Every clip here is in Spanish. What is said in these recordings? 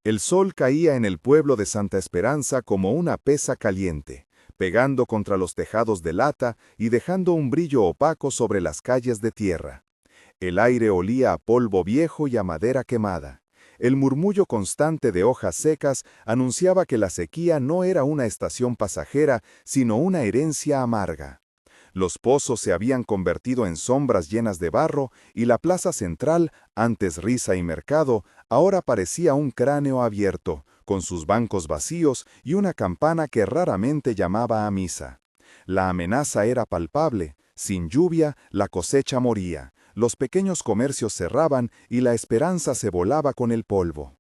El sol caía en el pueblo de Santa Esperanza como una pesa caliente, pegando contra los tejados de lata y dejando un brillo opaco sobre las calles de tierra. El aire olía a polvo viejo y a madera quemada. El murmullo constante de hojas secas anunciaba que la sequía no era una estación pasajera, sino una herencia amarga. Los pozos se habían convertido en sombras llenas de barro y la plaza central, antes risa y mercado, ahora parecía un cráneo abierto, con sus bancos vacíos y una campana que raramente llamaba a misa. La amenaza era palpable. Sin lluvia, la cosecha moría, los pequeños comercios cerraban y la esperanza se volaba con el polvo.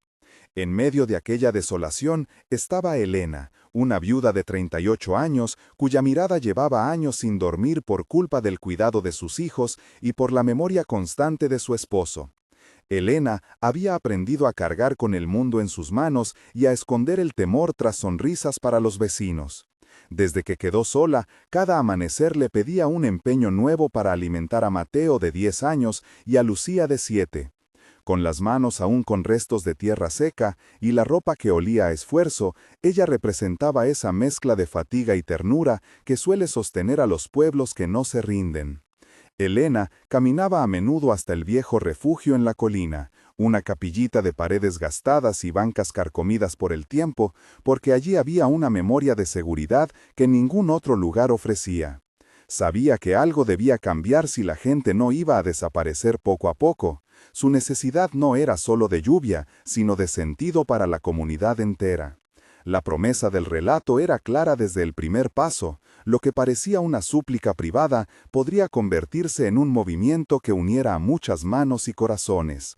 En medio de aquella desolación estaba Elena, una viuda de 38 años, cuya mirada llevaba años sin dormir por culpa del cuidado de sus hijos y por la memoria constante de su esposo. Elena había aprendido a cargar con el mundo en sus manos y a esconder el temor tras sonrisas para los vecinos. Desde que quedó sola, cada amanecer le pedía un empeño nuevo para alimentar a Mateo de 10 años y a Lucía de 7. Con las manos aún con restos de tierra seca y la ropa que olía a esfuerzo, ella representaba esa mezcla de fatiga y ternura que suele sostener a los pueblos que no se rinden. Elena caminaba a menudo hasta el viejo refugio en la colina, una capillita de paredes gastadas y bancas carcomidas por el tiempo, porque allí había una memoria de seguridad que ningún otro lugar ofrecía. Sabía que algo debía cambiar si la gente no iba a desaparecer poco a poco. Su necesidad no era solo de lluvia, sino de sentido para la comunidad entera. La promesa del relato era clara desde el primer paso. Lo que parecía una súplica privada podría convertirse en un movimiento que uniera a muchas manos y corazones.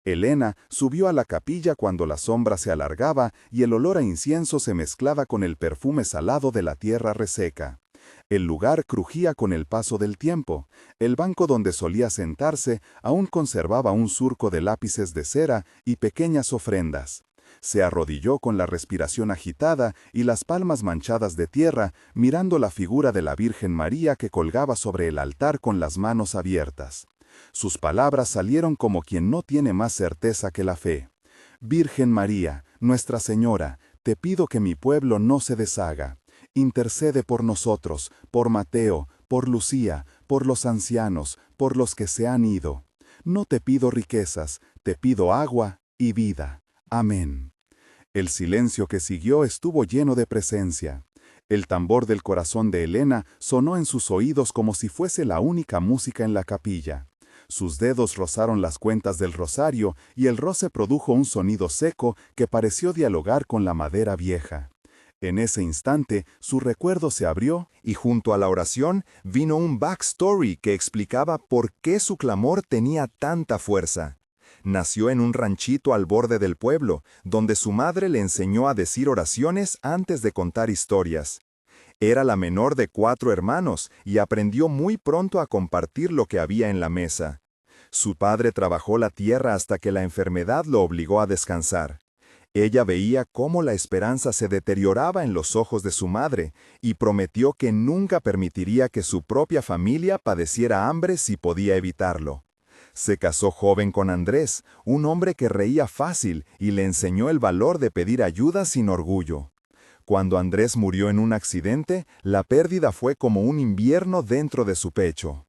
Elena subió a la capilla cuando la sombra se alargaba y el olor a incienso se mezclaba con el perfume salado de la tierra reseca. El lugar crujía con el paso del tiempo. El banco donde solía sentarse aún conservaba un surco de lápices de cera y pequeñas ofrendas. Se arrodilló con la respiración agitada y las palmas manchadas de tierra, mirando la figura de la Virgen María que colgaba sobre el altar con las manos abiertas. Sus palabras salieron como quien no tiene más certeza que la fe. Virgen María, Nuestra Señora, te pido que mi pueblo no se deshaga. Intercede por nosotros, por Mateo, por Lucía, por los ancianos, por los que se han ido. No te pido riquezas, te pido agua y vida. Amén. El silencio que siguió estuvo lleno de presencia. El tambor del corazón de Elena sonó en sus oídos como si fuese la única música en la capilla. Sus dedos rozaron las cuentas del rosario y el roce produjo un sonido seco que pareció dialogar con la madera vieja. En ese instante, su recuerdo se abrió y junto a la oración vino un backstory que explicaba por qué su clamor tenía tanta fuerza. Nació en un ranchito al borde del pueblo, donde su madre le enseñó a decir oraciones antes de contar historias. Era la menor de 4 hermanos y aprendió muy pronto a compartir lo que había en la mesa. Su padre trabajó la tierra hasta que la enfermedad lo obligó a descansar. Ella veía cómo la esperanza se deterioraba en los ojos de su madre y prometió que nunca permitiría que su propia familia padeciera hambre si podía evitarlo. Se casó joven con Andrés, un hombre que reía fácil y le enseñó el valor de pedir ayuda sin orgullo. Cuando Andrés murió en un accidente, la pérdida fue como un invierno dentro de su pecho.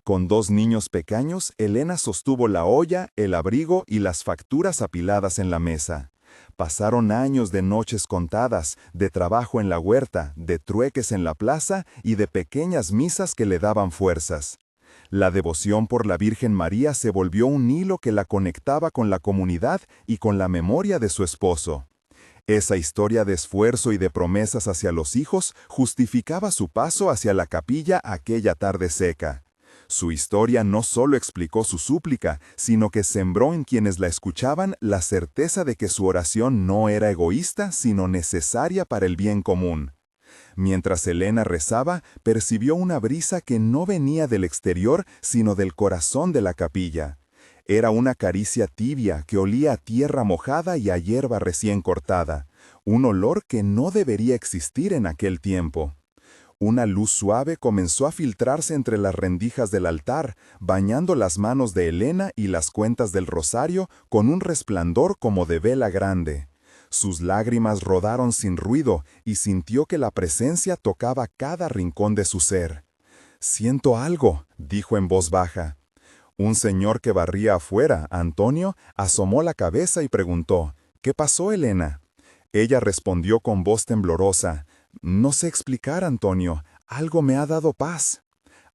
Con 2 niños pequeños, Elena sostuvo la olla, el abrigo y las facturas apiladas en la mesa. Pasaron años de noches contadas, de trabajo en la huerta, de trueques en la plaza y de pequeñas misas que le daban fuerzas. La devoción por la Virgen María se volvió un hilo que la conectaba con la comunidad y con la memoria de su esposo. Esa historia de esfuerzo y de promesas hacia los hijos justificaba su paso hacia la capilla aquella tarde seca. Su historia no solo explicó su súplica, sino que sembró en quienes la escuchaban la certeza de que su oración no era egoísta, sino necesaria para el bien común. Mientras Elena rezaba, percibió una brisa que no venía del exterior, sino del corazón de la capilla. Era una caricia tibia que olía a tierra mojada y a hierba recién cortada, un olor que no debería existir en aquel tiempo. Una luz suave comenzó a filtrarse entre las rendijas del altar, bañando las manos de Elena y las cuentas del rosario con un resplandor como de vela grande. Sus lágrimas rodaron sin ruido y sintió que la presencia tocaba cada rincón de su ser. «Siento algo», dijo en voz baja. Un señor que barría afuera, Antonio, asomó la cabeza y preguntó: «¿Qué pasó, Elena?». Ella respondió con voz temblorosa: «No sé explicar, Antonio, algo me ha dado paz».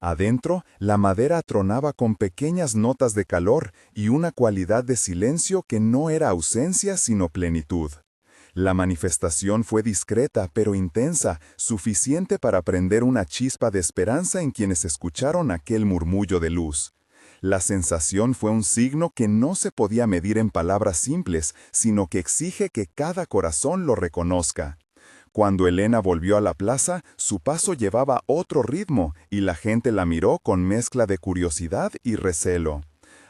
Adentro, la madera tronaba con pequeñas notas de calor y una cualidad de silencio que no era ausencia sino plenitud. La manifestación fue discreta pero intensa, suficiente para prender una chispa de esperanza en quienes escucharon aquel murmullo de luz. La sensación fue un signo que no se podía medir en palabras simples, sino que exige que cada corazón lo reconozca. Cuando Elena volvió a la plaza, su paso llevaba otro ritmo y la gente la miró con mezcla de curiosidad y recelo.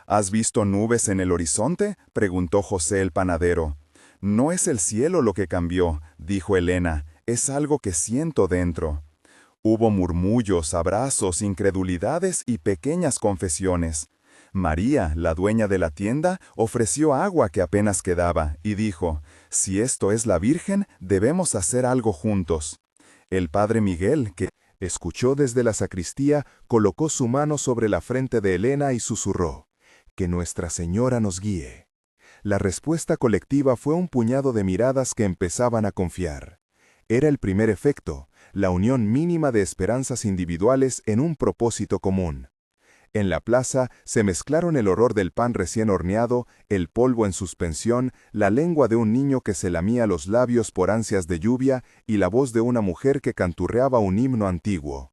«¿Has visto nubes en el horizonte?», preguntó José el panadero. «No es el cielo lo que cambió», dijo Elena, «es algo que siento dentro». Hubo murmullos, abrazos, incredulidades y pequeñas confesiones. María, la dueña de la tienda, ofreció agua que apenas quedaba y dijo: «Si esto es la Virgen, debemos hacer algo juntos». El padre Miguel, que escuchó desde la sacristía, colocó su mano sobre la frente de Elena y susurró: «Que Nuestra Señora nos guíe». La respuesta colectiva fue un puñado de miradas que empezaban a confiar. Era el primer efecto, la unión mínima de esperanzas individuales en un propósito común. En la plaza se mezclaron el olor del pan recién horneado, el polvo en suspensión, la lengua de un niño que se lamía los labios por ansias de lluvia y la voz de una mujer que canturreaba un himno antiguo.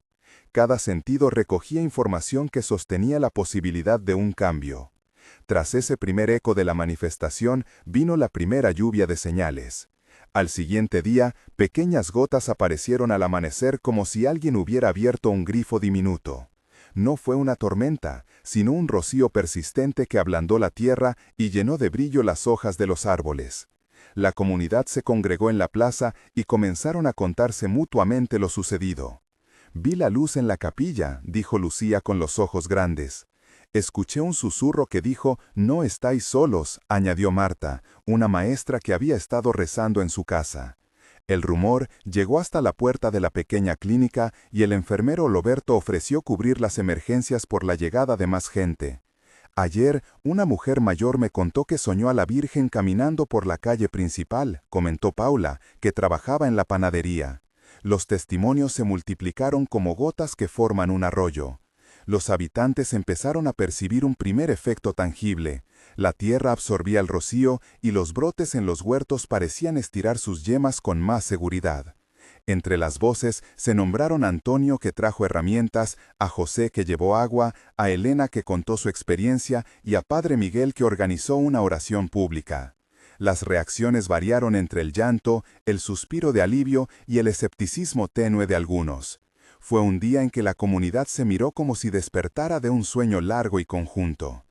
Cada sentido recogía información que sostenía la posibilidad de un cambio. Tras ese primer eco de la manifestación vino la primera lluvia de señales. Al siguiente día, pequeñas gotas aparecieron al amanecer como si alguien hubiera abierto un grifo diminuto. No fue una tormenta, sino un rocío persistente que ablandó la tierra y llenó de brillo las hojas de los árboles. La comunidad se congregó en la plaza y comenzaron a contarse mutuamente lo sucedido. «Vi la luz en la capilla», dijo Lucía con los ojos grandes. «Escuché un susurro que dijo: no estáis solos», añadió Marta, una maestra que había estado rezando en su casa. El rumor llegó hasta la puerta de la pequeña clínica y el enfermero Loberto ofreció cubrir las emergencias por la llegada de más gente. «Ayer, una mujer mayor me contó que soñó a la Virgen caminando por la calle principal», comentó Paula, que trabajaba en la panadería. Los testimonios se multiplicaron como gotas que forman un arroyo. Los habitantes empezaron a percibir un primer efecto tangible. La tierra absorbía el rocío y los brotes en los huertos parecían estirar sus yemas con más seguridad. Entre las voces se nombraron a Antonio, que trajo herramientas, a José, que llevó agua, a Elena, que contó su experiencia, y a Padre Miguel, que organizó una oración pública. Las reacciones variaron entre el llanto, el suspiro de alivio y el escepticismo tenue de algunos. Fue un día en que la comunidad se miró como si despertara de un sueño largo y conjunto.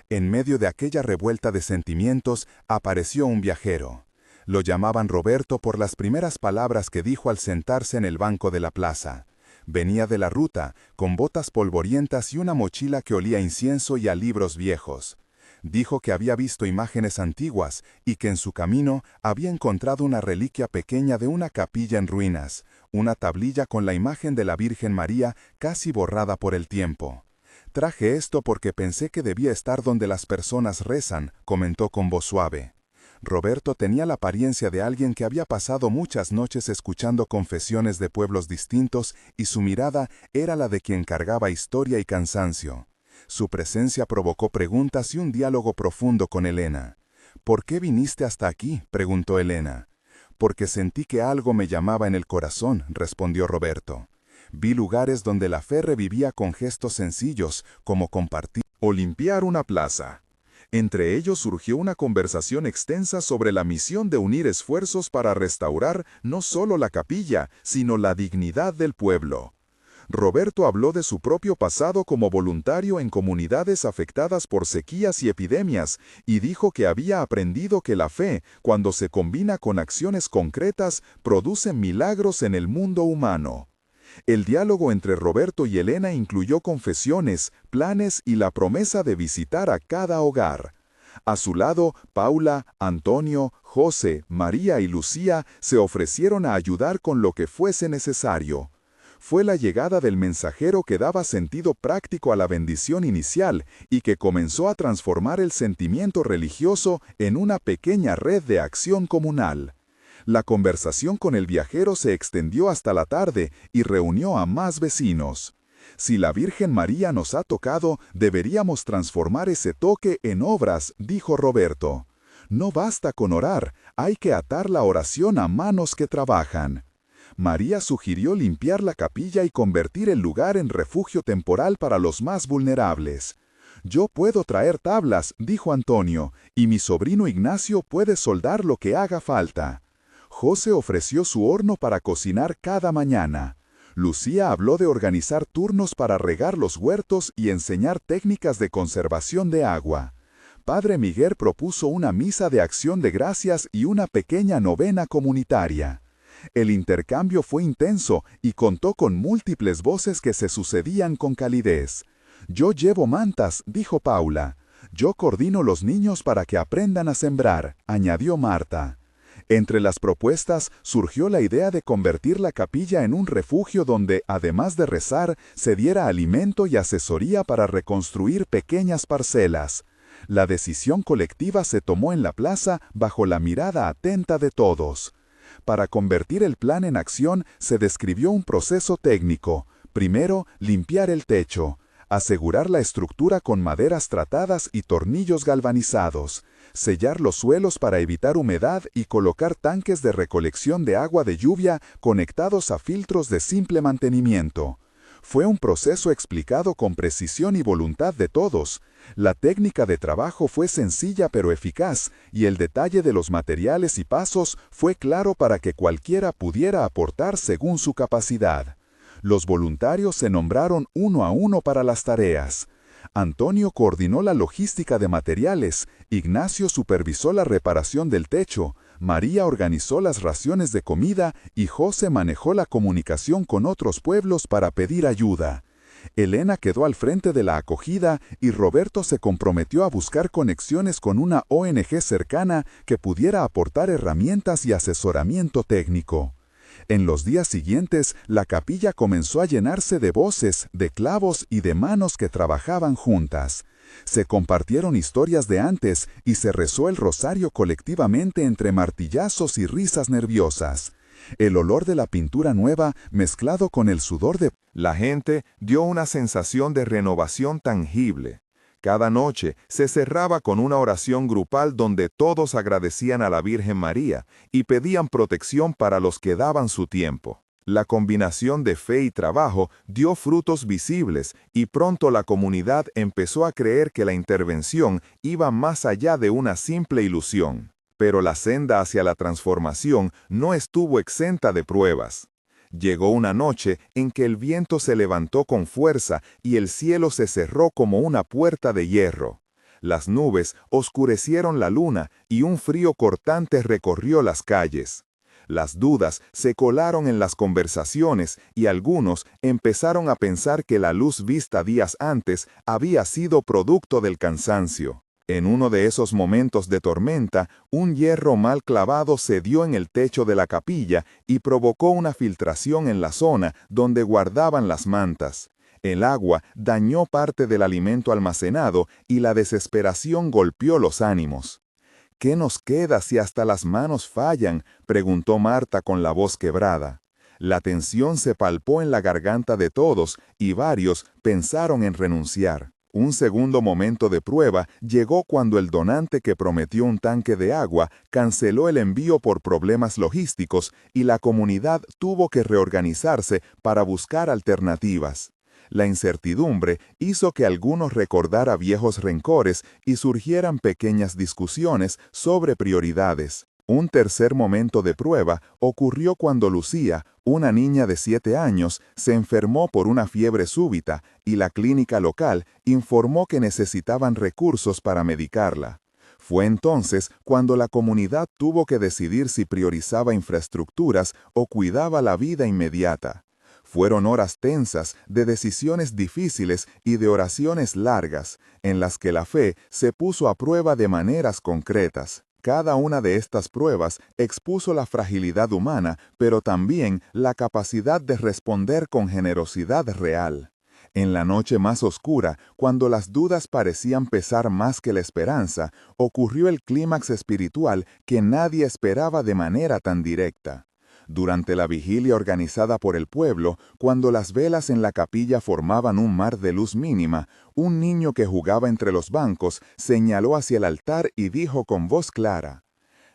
En medio de aquella revuelta de sentimientos apareció un viajero. Lo llamaban Roberto por las primeras palabras que dijo al sentarse en el banco de la plaza. Venía de la ruta, con botas polvorientas y una mochila que olía a incienso y a libros viejos. Dijo que había visto imágenes antiguas y que en su camino había encontrado una reliquia pequeña de una capilla en ruinas, una tablilla con la imagen de la Virgen María casi borrada por el tiempo. «Traje esto porque pensé que debía estar donde las personas rezan», comentó con voz suave. Roberto tenía la apariencia de alguien que había pasado muchas noches escuchando confesiones de pueblos distintos y su mirada era la de quien cargaba historia y cansancio. Su presencia provocó preguntas y un diálogo profundo con Elena. «¿Por qué viniste hasta aquí?», preguntó Elena. «Porque sentí que algo me llamaba en el corazón», respondió Roberto. «Vi lugares donde la fe revivía con gestos sencillos, como compartir o limpiar una plaza». Entre ellos surgió una conversación extensa sobre la misión de unir esfuerzos para restaurar no solo la capilla, sino la dignidad del pueblo. Roberto habló de su propio pasado como voluntario en comunidades afectadas por sequías y epidemias, y dijo que había aprendido que la fe, cuando se combina con acciones concretas, produce milagros en el mundo humano. El diálogo entre Roberto y Elena incluyó confesiones, planes y la promesa de visitar a cada hogar. A su lado, Paula, Antonio, José, María y Lucía se ofrecieron a ayudar con lo que fuese necesario. Fue la llegada del mensajero que daba sentido práctico a la bendición inicial y que comenzó a transformar el sentimiento religioso en una pequeña red de acción comunal. La conversación con el viajero se extendió hasta la tarde y reunió a más vecinos. Si la Virgen María nos ha tocado, deberíamos transformar ese toque en obras, dijo Roberto. No basta con orar, hay que atar la oración a manos que trabajan. María sugirió limpiar la capilla y convertir el lugar en refugio temporal para los más vulnerables. Yo puedo traer tablas, dijo Antonio, y mi sobrino Ignacio puede soldar lo que haga falta. José ofreció su horno para cocinar cada mañana. Lucía habló de organizar turnos para regar los huertos y enseñar técnicas de conservación de agua. Padre Miguel propuso una misa de acción de gracias y una pequeña novena comunitaria. El intercambio fue intenso y contó con múltiples voces que se sucedían con calidez. «Yo llevo mantas», dijo Paula. «Yo coordino los niños para que aprendan a sembrar», añadió Marta. Entre las propuestas surgió la idea de convertir la capilla en un refugio donde, además de rezar, se diera alimento y asesoría para reconstruir pequeñas parcelas. La decisión colectiva se tomó en la plaza bajo la mirada atenta de todos. Para convertir el plan en acción se describió un proceso técnico. Primero, limpiar el techo. Asegurar la estructura con maderas tratadas y tornillos galvanizados. Sellar los suelos para evitar humedad y colocar tanques de recolección de agua de lluvia conectados a filtros de simple mantenimiento. Fue un proceso explicado con precisión y voluntad de todos. La técnica de trabajo fue sencilla pero eficaz, y el detalle de los materiales y pasos fue claro para que cualquiera pudiera aportar según su capacidad. Los voluntarios se nombraron uno a uno para las tareas. Antonio coordinó la logística de materiales, Ignacio supervisó la reparación del techo, María organizó las raciones de comida y José manejó la comunicación con otros pueblos para pedir ayuda. Elena quedó al frente de la acogida y Roberto se comprometió a buscar conexiones con una ONG cercana que pudiera aportar herramientas y asesoramiento técnico. En los días siguientes, la capilla comenzó a llenarse de voces, de clavos y de manos que trabajaban juntas. Se compartieron historias de antes y se rezó el rosario colectivamente entre martillazos y risas nerviosas. El olor de la pintura nueva, mezclado con el sudor de la gente, dio una sensación de renovación tangible. Cada noche se cerraba con una oración grupal donde todos agradecían a la Virgen María y pedían protección para los que daban su tiempo. La combinación de fe y trabajo dio frutos visibles y pronto la comunidad empezó a creer que la intervención iba más allá de una simple ilusión. Pero la senda hacia la transformación no estuvo exenta de pruebas. Llegó una noche en que el viento se levantó con fuerza y el cielo se cerró como una puerta de hierro. Las nubes oscurecieron la luna y un frío cortante recorrió las calles. Las dudas se colaron en las conversaciones y algunos empezaron a pensar que la luz vista días antes había sido producto del cansancio. En uno de esos momentos de tormenta, un hierro mal clavado se dio en el techo de la capilla y provocó una filtración en la zona donde guardaban las mantas. El agua dañó parte del alimento almacenado y la desesperación golpeó los ánimos. «¿Qué nos queda si hasta las manos fallan?», preguntó Marta con la voz quebrada. La tensión se palpó en la garganta de todos y varios pensaron en renunciar. Un segundo momento de prueba llegó cuando el donante que prometió un tanque de agua canceló el envío por problemas logísticos y la comunidad tuvo que reorganizarse para buscar alternativas. La incertidumbre hizo que algunos recordara viejos rencores y surgieran pequeñas discusiones sobre prioridades. Un tercer momento de prueba ocurrió cuando Lucía, una niña de 7 años, se enfermó por una fiebre súbita y la clínica local informó que necesitaban recursos para medicarla. Fue entonces cuando la comunidad tuvo que decidir si priorizaba infraestructuras o cuidaba la vida inmediata. Fueron horas tensas, de decisiones difíciles y de oraciones largas, en las que la fe se puso a prueba de maneras concretas. Cada una de estas pruebas expuso la fragilidad humana, pero también la capacidad de responder con generosidad real. En la noche más oscura, cuando las dudas parecían pesar más que la esperanza, ocurrió el clímax espiritual que nadie esperaba de manera tan directa. Durante la vigilia organizada por el pueblo, cuando las velas en la capilla formaban un mar de luz mínima, un niño que jugaba entre los bancos señaló hacia el altar y dijo con voz clara: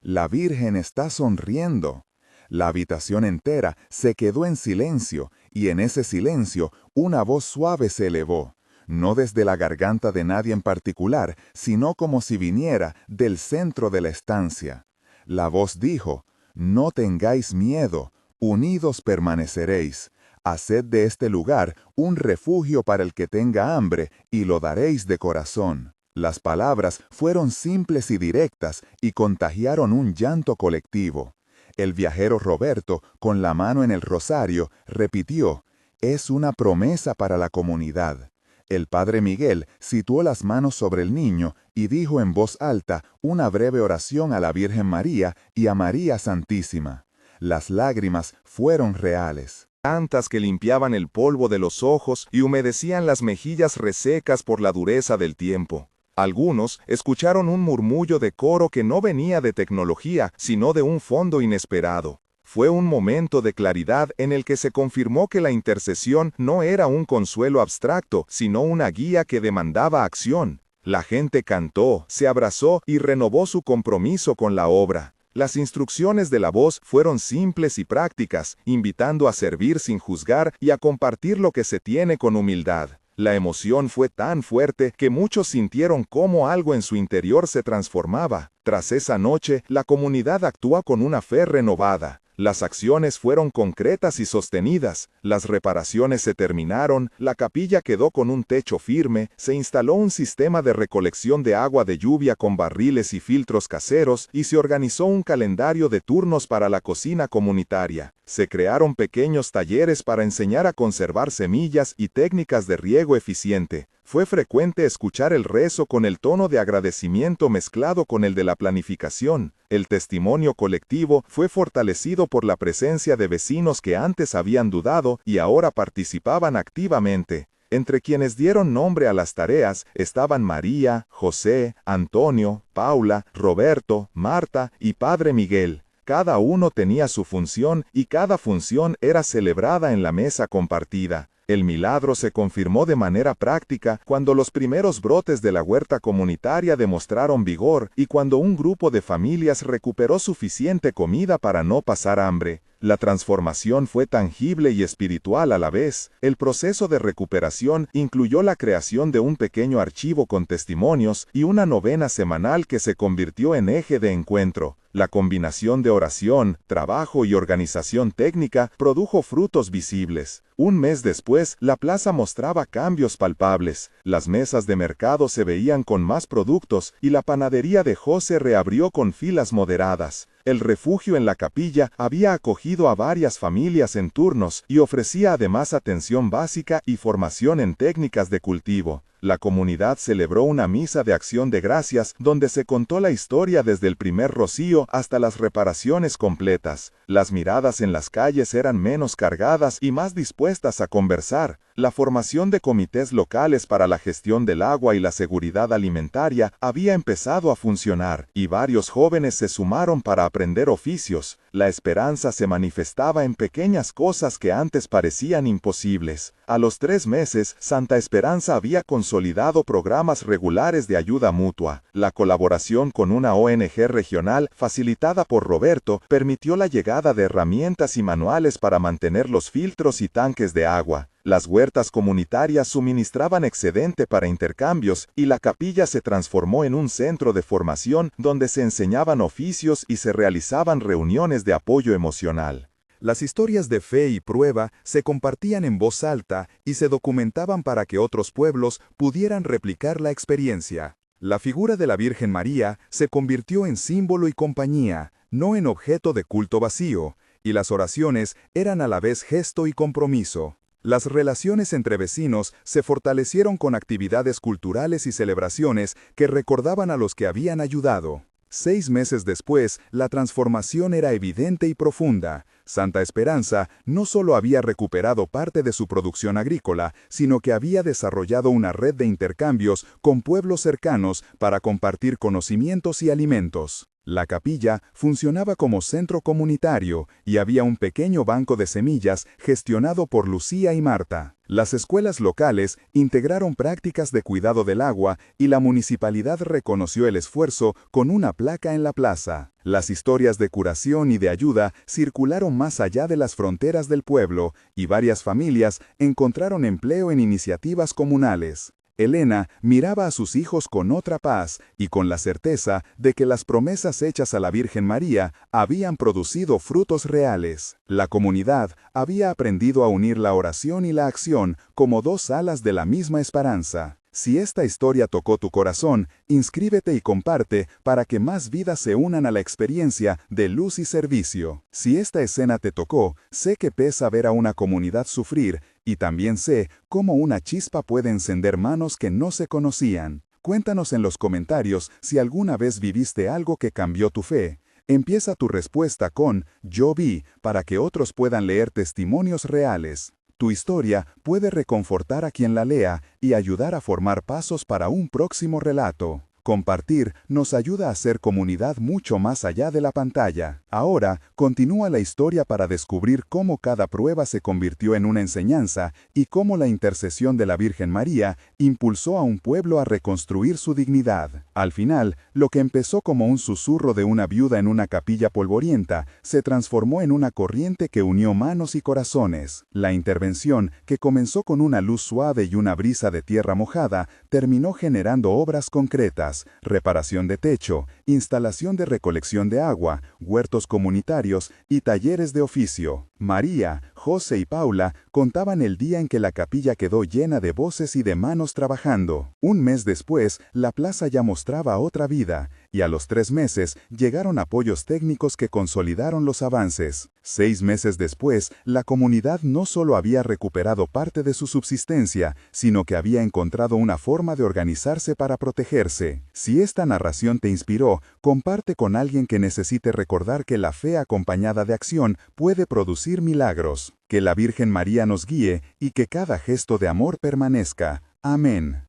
«La Virgen está sonriendo». La habitación entera se quedó en silencio, y en ese silencio una voz suave se elevó, no desde la garganta de nadie en particular, sino como si viniera del centro de la estancia. La voz dijo: «No tengáis miedo, unidos permaneceréis. Haced de este lugar un refugio para el que tenga hambre, y lo daréis de corazón». Las palabras fueron simples y directas y contagiaron un llanto colectivo. El viajero Roberto, con la mano en el rosario, repitió: «Es una promesa para la comunidad». El padre Miguel situó las manos sobre el niño y dijo en voz alta una breve oración a la Virgen María y a María Santísima. Las lágrimas fueron reales. Tantas que limpiaban el polvo de los ojos y humedecían las mejillas resecas por la dureza del tiempo. Algunos escucharon un murmullo de coro que no venía de tecnología, sino de un fondo inesperado. Fue un momento de claridad en el que se confirmó que la intercesión no era un consuelo abstracto, sino una guía que demandaba acción. La gente cantó, se abrazó y renovó su compromiso con la obra. Las instrucciones de la voz fueron simples y prácticas, invitando a servir sin juzgar y a compartir lo que se tiene con humildad. La emoción fue tan fuerte que muchos sintieron cómo algo en su interior se transformaba. Tras esa noche, la comunidad actuó con una fe renovada. Las acciones fueron concretas y sostenidas, las reparaciones se terminaron, la capilla quedó con un techo firme, se instaló un sistema de recolección de agua de lluvia con barriles y filtros caseros y se organizó un calendario de turnos para la cocina comunitaria. Se crearon pequeños talleres para enseñar a conservar semillas y técnicas de riego eficiente. Fue frecuente escuchar el rezo con el tono de agradecimiento mezclado con el de la planificación. El testimonio colectivo fue fortalecido por la presencia de vecinos que antes habían dudado y ahora participaban activamente. Entre quienes dieron nombre a las tareas estaban María, José, Antonio, Paula, Roberto, Marta y Padre Miguel. Cada uno tenía su función y cada función era celebrada en la mesa compartida. El milagro se confirmó de manera práctica cuando los primeros brotes de la huerta comunitaria demostraron vigor y cuando un grupo de familias recuperó suficiente comida para no pasar hambre. La transformación fue tangible y espiritual a la vez. El proceso de recuperación incluyó la creación de un pequeño archivo con testimonios y una novena semanal que se convirtió en eje de encuentro. La combinación de oración, trabajo y organización técnica produjo frutos visibles. Un mes después, la plaza mostraba cambios palpables. Las mesas de mercado se veían con más productos y la panadería de José reabrió con filas moderadas. El refugio en la capilla había acogido a varias familias en turnos y ofrecía además atención básica y formación en técnicas de cultivo. La comunidad celebró una misa de acción de gracias donde se contó la historia desde el primer rocío hasta las reparaciones completas. Las miradas en las calles eran menos cargadas y más dispuestas a conversar. La formación de comités locales para la gestión del agua y la seguridad alimentaria había empezado a funcionar, y varios jóvenes se sumaron para aprender oficios. La esperanza se manifestaba en pequeñas cosas que antes parecían imposibles. A los 3 meses, Santa Esperanza había consolidado programas regulares de ayuda mutua. La colaboración con una ONG regional, facilitada por Roberto, permitió la llegada de herramientas y manuales para mantener los filtros y tanques de agua. Las huertas comunitarias suministraban excedente para intercambios y la capilla se transformó en un centro de formación donde se enseñaban oficios y se realizaban reuniones de apoyo emocional. Las historias de fe y prueba se compartían en voz alta y se documentaban para que otros pueblos pudieran replicar la experiencia. La figura de la Virgen María se convirtió en símbolo y compañía, no en objeto de culto vacío, y las oraciones eran a la vez gesto y compromiso. Las relaciones entre vecinos se fortalecieron con actividades culturales y celebraciones que recordaban a los que habían ayudado. 6 meses después, la transformación era evidente y profunda. Santa Esperanza no solo había recuperado parte de su producción agrícola, sino que había desarrollado una red de intercambios con pueblos cercanos para compartir conocimientos y alimentos. La capilla funcionaba como centro comunitario y había un pequeño banco de semillas gestionado por Lucía y Marta. Las escuelas locales integraron prácticas de cuidado del agua y la municipalidad reconoció el esfuerzo con una placa en la plaza. Las historias de curación y de ayuda circularon más allá de las fronteras del pueblo y varias familias encontraron empleo en iniciativas comunales. Elena miraba a sus hijos con otra paz y con la certeza de que las promesas hechas a la Virgen María habían producido frutos reales. La comunidad había aprendido a unir la oración y la acción como dos alas de la misma esperanza. Si esta historia tocó tu corazón, inscríbete y comparte para que más vidas se unan a la experiencia de luz y servicio. Si esta escena te tocó, sé que pesa ver a una comunidad sufrir, y también sé cómo una chispa puede encender manos que no se conocían. Cuéntanos en los comentarios si alguna vez viviste algo que cambió tu fe. Empieza tu respuesta con "Yo vi", para que otros puedan leer testimonios reales. Tu historia puede reconfortar a quien la lea y ayudar a formar pasos para un próximo relato. Compartir nos ayuda a hacer comunidad mucho más allá de la pantalla. Ahora, continúa la historia para descubrir cómo cada prueba se convirtió en una enseñanza y cómo la intercesión de la Virgen María impulsó a un pueblo a reconstruir su dignidad. Al final, lo que empezó como un susurro de una viuda en una capilla polvorienta se transformó en una corriente que unió manos y corazones. La intervención, que comenzó con una luz suave y una brisa de tierra mojada, terminó generando obras concretas: reparación de techo, instalación de recolección de agua, huertos comunitarios y talleres de oficio. María, José y Paula contaban el día en que la capilla quedó llena de voces y de manos trabajando. Un mes después, la plaza ya mostraba otra vida, y a los 3 meses llegaron apoyos técnicos que consolidaron los avances. 6 meses después, la comunidad no solo había recuperado parte de su subsistencia, sino que había encontrado una forma de organizarse para protegerse. Si esta narración te inspiró, comparte con alguien que necesite recordar que la fe acompañada de acción puede producir milagros. Que la Virgen María nos guíe y que cada gesto de amor permanezca. Amén.